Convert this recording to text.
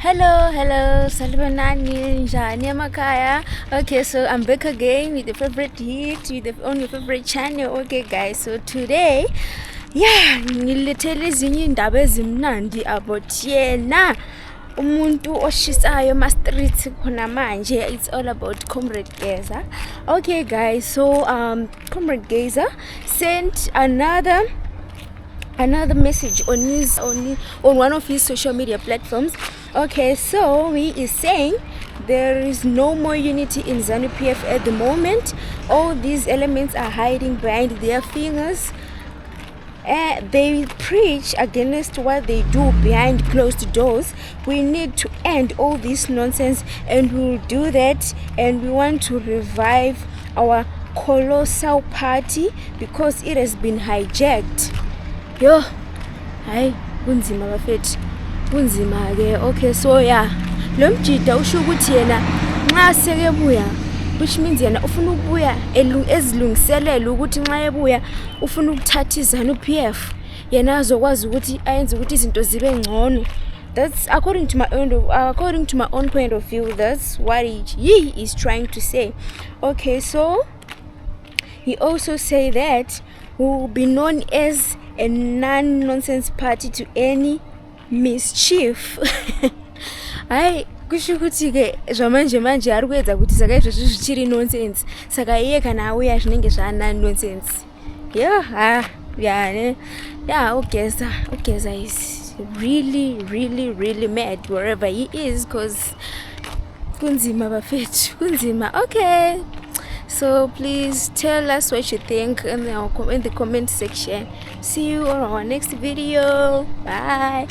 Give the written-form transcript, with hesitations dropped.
Hello, Salvanani, Njani Makaya. Okay, so I'm back again with the favorite hit, on your favorite channel. Okay, guys, so today, ngilethele ezinye indaba ezimnandi about yena umuntu oshisayo ma-streets khona manje. It's all about Comrade Geza. Okay, guys, so Comrade Geza sent another message on one of his social media platforms. Okay, so he is saying there is no more unity in Zanupf at the moment. All these elements are hiding behind their fingers. They preach against what they do behind closed doors. We need to end all this nonsense, and we'll do that. And we want to revive our colossal party because it has been hijacked. Yo, hayi kunzima bafethu, kunzima ke. Okay, so lo mjida usho ukuthi yena nxa sekebuya, which means yena ufuna ukubuya ezilungiselela ukuthi nxa ebuya ufuna ukuthatha iZanupf yena azokwazi ukuthi ayenze ukuthi izinto zibe ngcono. That's according to my own point of view. That's what he is trying to say. Okay, so he also say that we will be known as a non-nonsense party to any mischief. Hayi kusho ukuthi ke manje ari kuedza kuti saka izvo zvichiri nonsense, saka iye kana auya zvinenge zva-non-nonsense. Ugeza is really mad wherever he is, because kunzima bafethu, kunzima. Okay, so please tell us what you think in the comment section. See you on our next video. Bye.